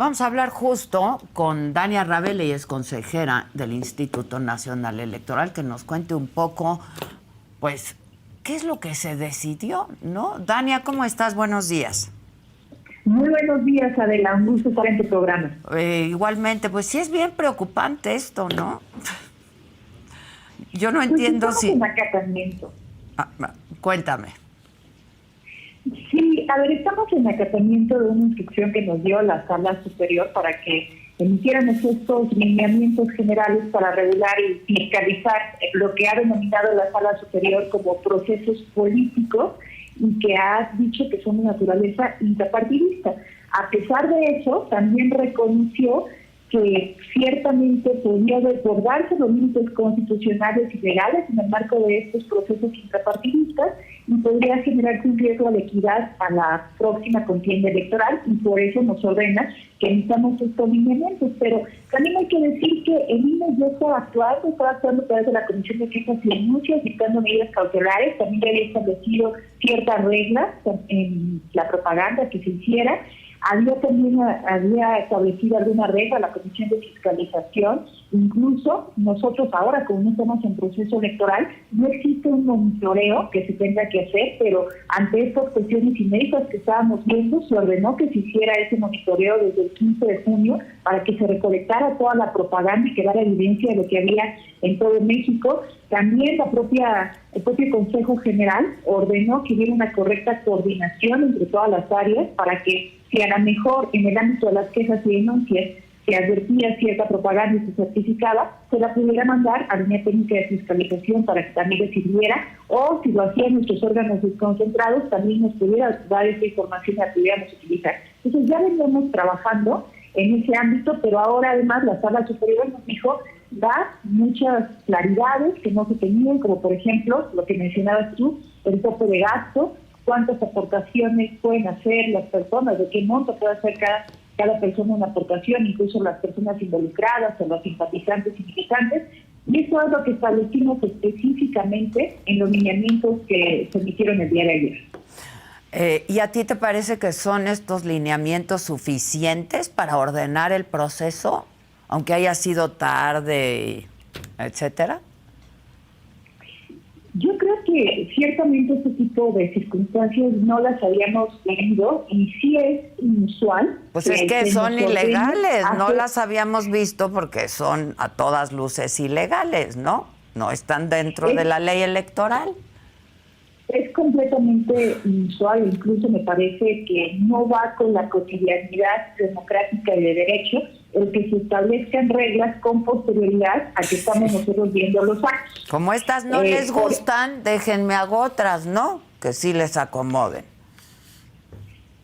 vamos a hablar justo con Dania Rabel, ella es consejera del Instituto Nacional Electoral, que nos cuente un poco, pues, qué es lo que se decidió, ¿no? Dania, ¿cómo estás? Buenos días. Muy buenos días, Adela. Un gusto estar en tu programa. Igualmente, pues sí es bien preocupante esto, ¿no? Yo no Pues entiendo estamos si... en acatamiento. Cuéntame. Sí, a ver, estamos en acatamiento de una instrucción que nos dio la Sala Superior para que emitiéramos estos lineamientos generales para regular y fiscalizar lo que ha denominado la Sala Superior como procesos políticos y que ha dicho que son de naturaleza intrapartidista. A pesar de eso, también reconoció que ciertamente podría desbordarse los límites constitucionales y legales en el marco de estos procesos intrapartidistas y podría generarse un riesgo de equidad a la próxima contienda electoral, y por eso nos ordena que emitamos estos lineamientos. Pero también hay que decir que el INE ya está actuando a través de la Comisión de Quejas y Denuncias, dictando medidas cautelares. También ya había establecido ciertas reglas en la propaganda que se hiciera. Había establecido alguna regla la Comisión de Fiscalización. Incluso nosotros ahora, como no estamos en proceso electoral, no existe un monitoreo que se tenga que hacer, pero ante estas cuestiones inéditas que estábamos viendo, se ordenó que se hiciera ese monitoreo desde el 15 de junio para que se recolectara toda la propaganda y quedara evidencia de lo que había en todo México. También el propio Consejo General ordenó que hubiera una correcta coordinación entre todas las áreas para que, si a lo mejor en el ámbito de las quejas y denuncias se advertía cierta propaganda y se certificaba, se la pudiera mandar a la línea técnica de fiscalización para que también le sirviera, o si lo hacían nuestros órganos desconcentrados, también nos pudiera dar esa información y la pudiéramos utilizar. Entonces ya veníamos trabajando en ese ámbito, pero ahora además la Sala Superior nos dijo, da muchas claridades que no se tenían, como por ejemplo lo que mencionabas tú, el tope de gasto, cuántas aportaciones pueden hacer las personas, de qué monto puede hacer cada persona una aportación, incluso las personas involucradas o los simpatizantes y militantes. Y eso es lo que establecimos específicamente en los lineamientos que se emitieron el día de ayer. ¿Y a ti te parece que son estos lineamientos suficientes para ordenar el proceso, aunque haya sido tarde, etcétera? Yo creo que ciertamente este tipo de circunstancias no las habíamos tenido y sí es inusual. Pues es que son ilegales, no las habíamos visto porque son a todas luces ilegales, ¿no? No están dentro de la ley electoral. Es completamente inusual, incluso me parece que no va con la cotidianidad democrática y de derecho el que se establezcan reglas con posterioridad a que estamos nosotros viendo los actos. Como estas no les gustan, déjenme hago otras, ¿no? Que sí les acomoden.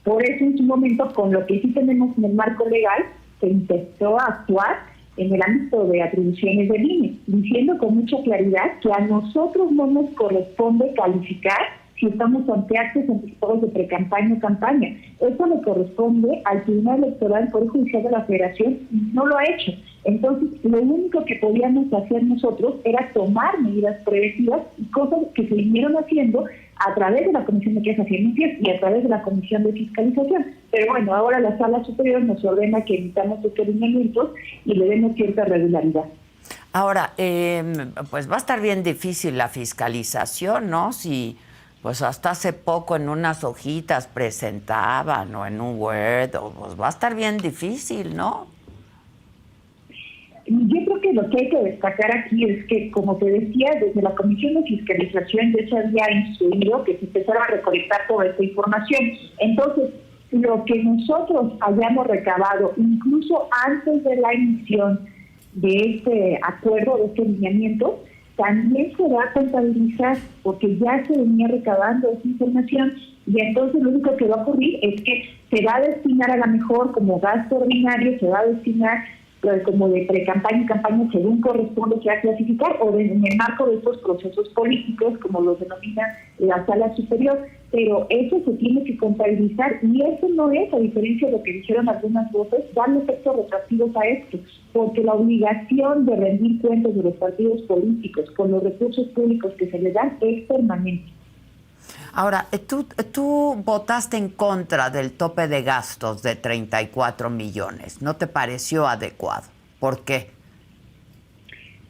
Por eso en su momento, con lo que sí tenemos en el marco legal, se empezó a actuar en el ámbito de atribuciones del INE, diciendo con mucha claridad que a nosotros no nos corresponde calificar si estamos ante actos anticipados de precampaña o campaña. Eso le corresponde al Tribunal Electoral del Poder Judicial de la Federación y no lo ha hecho. Entonces, lo único que podíamos hacer nosotros era tomar medidas preventivas y cosas que se vinieron haciendo a través de la Comisión de Quejas y Denuncias y a través de la Comisión de Fiscalización. Pero bueno, ahora la Sala Superior nos ordena que emitamos estos lineamientos y le demos cierta regularidad. Ahora, pues va a estar bien difícil la fiscalización, ¿no? Si pues hasta hace poco en unas hojitas presentaban o en un Word, pues va a estar bien difícil, ¿no? Yo creo que lo que hay que destacar aquí es que, como te decía, desde la Comisión de Fiscalización ya se había instruido que se empezara a recolectar toda esta información. Entonces, lo que nosotros hayamos recabado, incluso antes de la emisión de este acuerdo, de este lineamiento, también se va a contabilizar, porque ya se venía recabando esa información, y entonces lo único que va a ocurrir es que se va a destinar a lo mejor como gasto ordinario, se va a destinar como de pre-campaña y campaña según corresponde sea clasificar, o en el marco de estos procesos políticos, como los denomina la Sala Superior, pero eso se tiene que contabilizar, y eso no es, a diferencia de lo que dijeron algunas voces, darle efectos retroactivos a esto, porque la obligación de rendir cuentas de los partidos políticos con los recursos públicos que se les dan es permanente. Ahora, tú votaste en contra del tope de gastos de 34 millones. ¿No te pareció adecuado? ¿Por qué?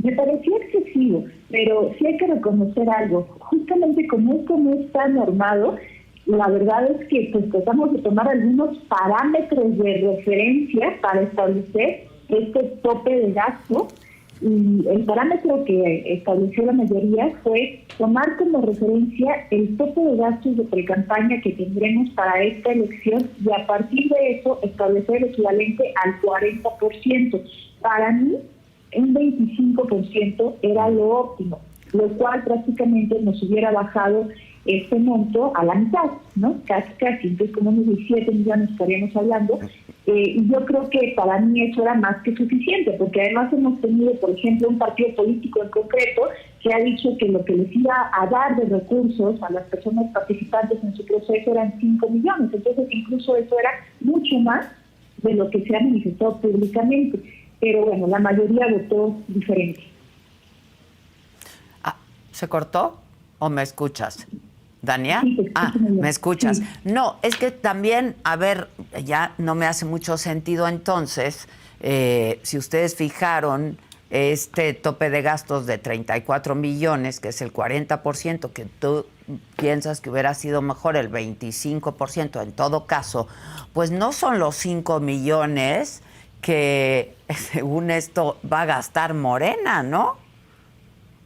Me pareció excesivo, pero sí hay que reconocer algo. Justamente como esto no está normado, la verdad es que pues tratamos de tomar algunos parámetros de referencia para establecer este tope de gasto. Y el parámetro que estableció la mayoría fue tomar como referencia el tope de gastos de precampaña que tendremos para esta elección y a partir de eso establecer el equivalente al 40%. Para mí, un 25% era lo óptimo, lo cual prácticamente nos hubiera bajado este monto a la mitad, ¿no? Casi, entonces como unos 17 millones estaríamos hablando, y yo creo que para mí eso era más que suficiente, porque además hemos tenido, por ejemplo, un partido político en concreto que ha dicho que lo que les iba a dar de recursos a las personas participantes en su proceso eran 5 millones, entonces incluso eso era mucho más de lo que se ha manifestado públicamente, pero bueno, la mayoría votó diferente. ¿Se cortó o me escuchas? ¿Dania? Sí, ¿me escuchas? Sí. No, es que también, a ver, ya no me hace mucho sentido entonces, si ustedes fijaron este tope de gastos de 34 millones, que es el 40%, que tú piensas que hubiera sido mejor el 25%, en todo caso, pues no son los 5 millones que según esto va a gastar Morena, ¿no?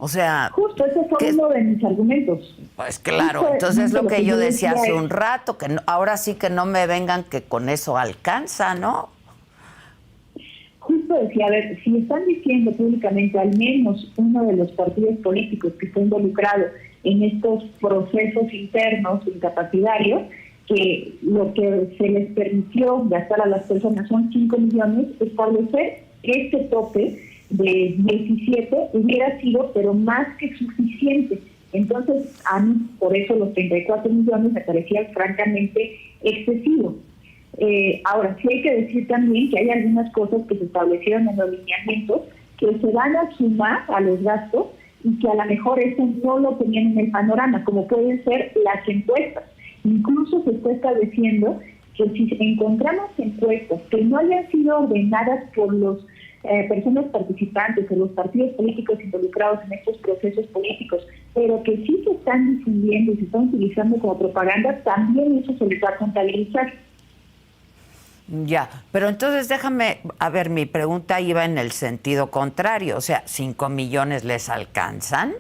O sea... Justo, ese fue uno de mis argumentos. Pues claro, Justo, entonces es lo que yo decía hace es, un rato, que no, ahora sí que no me vengan que con eso alcanza, ¿no? Justo decía, a ver, si están diciendo públicamente al menos uno de los partidos políticos que está involucrado en estos procesos internos incapacitarios, que lo que se les permitió gastar a las personas son 5 millones, establecer que este tope de 17 hubiera sido, pero más que suficiente. Entonces, a mí, por eso los 34 millones me parecían francamente excesivos. Ahora, sí hay que decir también que hay algunas cosas que se establecieron en los lineamientos que se van a sumar a los gastos y que a lo mejor eso no lo tenían en el panorama, como pueden ser las encuestas. Incluso se está estableciendo que si encontramos encuestas que no hayan sido ordenadas por los personas participantes o los partidos políticos involucrados en estos procesos políticos, pero que sí se están difundiendo y se están utilizando como propaganda, también eso se les va a contabilizar. Ya, pero entonces déjame, a ver, mi pregunta iba en el sentido contrario, o sea, ¿5 millones les alcanzan?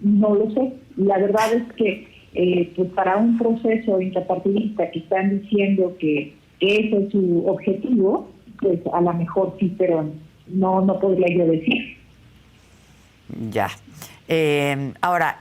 No lo sé. La verdad es que pues para un proceso interpartidista que están diciendo que ese es su objetivo, pues a lo mejor sí, pero no podría yo decir. Ya. Ahora,